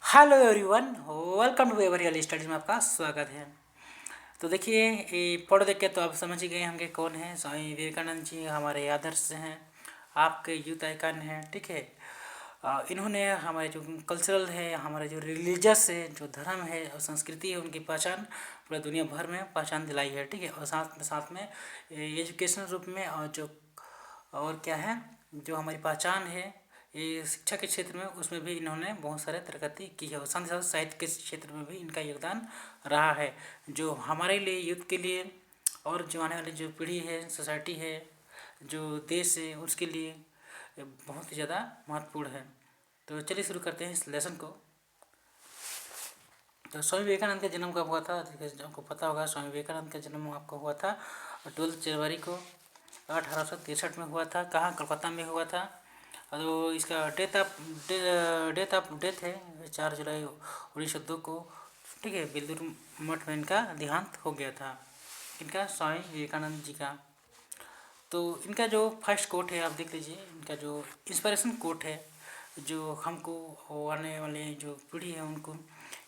Hello everyone, welcome to Ever Real Studies में आपका स्वागत है। तो देखिए, ये फोटो देख के तो आप समझ ही गए होंगे कौन है। स्वामी विवेकानंद जी हमारे आदर्श हैं, आपके यूथ आइकन हैं। ठीक है, इन्होंने हमारे जो कल्चरल है, हमारे जो रिलीजियस है, जो धर्म है और संस्कृति है, उनकी पहचान पूरा दुनिया भर में पहचान दिलाई है। ठीक है, और साथ में एजुकेशनल रूप में और क्या है जो हमारी पहचान है ये शिक्षा के क्षेत्र में, उसमें भी इन्होंने बहुत सारे प्रगति की है। और साथ ही साथ साहित्य के क्षेत्र में भी इनका योगदान रहा है, जो हमारे लिए, यूथ के लिए और जो आने वाली जो पीढ़ी है, सोसाइटी है, जो देश है, उसके लिए बहुत ही ज़्यादा महत्वपूर्ण है। तो चलिए शुरू करते हैं इस लेसन को। तो स्वामी विवेकानंद का जन्म कब हुआ था? आपको पता होगा, स्वामी विवेकानंद का जन्म आपको हुआ था 12 जनवरी को 1863 में हुआ था। कहाँ? कोलकाता में हुआ था। तो इसका डेथ डेथ है 4 जुलाई 1902 को। ठीक है, बेलूर मठ में इनका देहांत हो गया था। इनका स्वामी विवेकानंद जी का। तो इनका जो फर्स्ट कोट है आप देख लीजिए, इनका जो इंस्पिरेशन कोट है, जो हमको आने वाले जो पीढ़ी है उनको,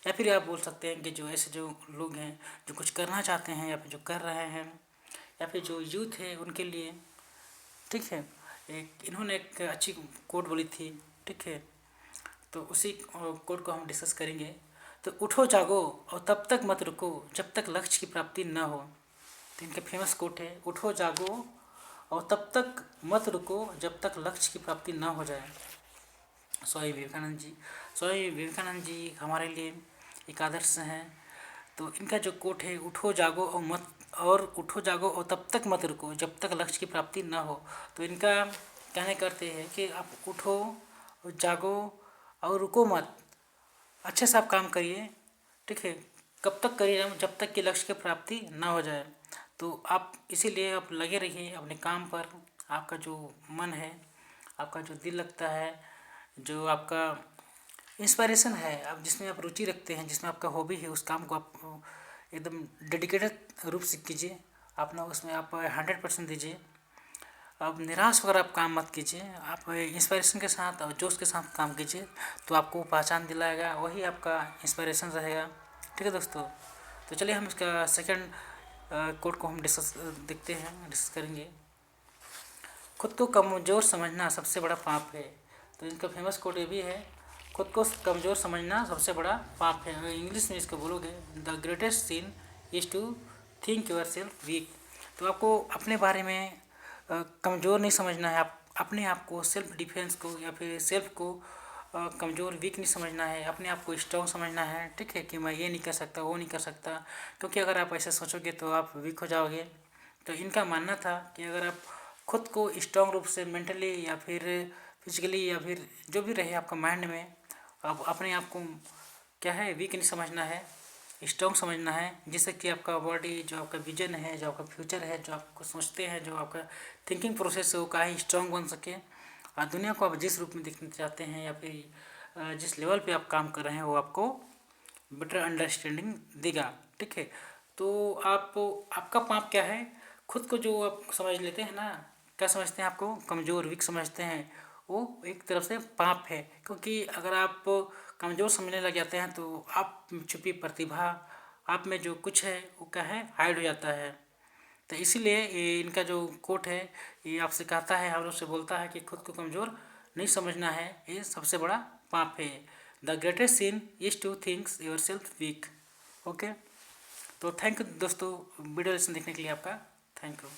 या फिर आप बोल सकते हैं कि जो ऐसे जो लोग हैं जो कुछ करना चाहते हैं या फिर जो कर रहे हैं, या फिर जो यूथ है उनके लिए। ठीक है, इन्होंने एक अच्छी कोट बोली थी। ठीक है, तो उसी कोट को हम डिस्कस करेंगे। तो उठो जागो और तब तक मत रुको जब तक लक्ष्य की प्राप्ति न हो। तो इनका फेमस कोट है, उठो जागो और तब तक मत रुको जब तक लक्ष्य की प्राप्ति न हो जाए। स्वामी विवेकानंद जी, स्वामी विवेकानंद जी हमारे लिए एक आदर्श हैं। तो इनका जो कोट है, उठो जागो उठो जागो और तब तक मत रुको जब तक लक्ष्य की प्राप्ति ना हो। तो इनका कहने करते हैं कि आप उठो जागो और रुको मत, अच्छे से आप काम करिए। ठीक है, कब तक करिए? जब तक कि लक्ष्य की प्राप्ति ना हो जाए। तो आप इसीलिए आप लगे रहिए अपने काम पर। आपका जो मन है, आपका जो दिल लगता है, जो आपका इंस्पायरेशन है, आप जिसमें आप रुचि रखते हैं, जिसमें आपका हॉबी है, उस काम को आप एकदम डेडिकेटेड रूप से कीजिए। अपना उसमें आप 100% दीजिए। अब निराश होकर आप काम मत कीजिए, आप इंस्पायरेशन के साथ और जोश के साथ काम कीजिए, तो आपको पहचान दिलाएगा, वही आपका इंस्पायरेशन रहेगा। ठीक है दोस्तों, तो चलिए हम इसका सेकंड कोड को हम देखते हैं, डिस्कस करेंगे। खुद को कमज़ोर समझना सबसे बड़ा पाप है। तो इनका फेमस कोड ये भी है, खुद को कमज़ोर समझना सबसे बड़ा पाप है। अगर इंग्लिश में इसको बोलोगे, the greatest sin is to think yourself weak. तो आपको अपने बारे में कमज़ोर नहीं समझना है। आप अपने आप को, सेल्फ डिफेंस को या फिर सेल्फ को कमज़ोर, वीक नहीं समझना है। अपने आप को स्ट्रॉन्ग समझना है। ठीक है, कि मैं ये नहीं कर सकता, वो नहीं कर सकता, क्योंकि अगर आप ऐसे सोचोगे तो आप वीक हो जाओगे। तो इनका मानना था कि अगर आप खुद को स्ट्रॉन्ग रूप से मेंटली या फिर फिजिकली या फिर जो भी रहे आपका माइंड में, आप अपने आप को क्या है, वीक नहीं समझना है, स्ट्रॉन्ग समझना है, जिससे कि आपका बॉडी, जो आपका विजन है, जो आपका फ्यूचर है, जो आपको सोचते हैं, जो आपका थिंकिंग प्रोसेस है, वो काफ़ी स्ट्रॉन्ग बन सके। और दुनिया को आप जिस रूप में देखना चाहते हैं या फिर जिस लेवल पे आप काम कर रहे हैं, वो आपको बेटर अंडरस्टैंडिंग देगा। ठीक है, तो आपका पाप क्या है? खुद को जो आप समझ लेते हैं ना, क्या समझते हैं, आपको कमज़ोर, वीक समझते हैं, वो एक तरफ से पाप है। क्योंकि अगर आप कमज़ोर समझने लग जाते हैं तो आप छुपी प्रतिभा, आप में जो कुछ है वो क्या है, हाइड हो जाता है। तो इसीलिए ये इनका जो कोट है, ये आपसे कहता है, हम लोग से बोलता है कि खुद को कमज़ोर नहीं समझना है, ये सबसे बड़ा पाप है। The greatest sin is to thinks yourself weak. Okay, तो थैंक यू दोस्तों, वीडियो लेसन देखने के लिए आपका थैंक यू।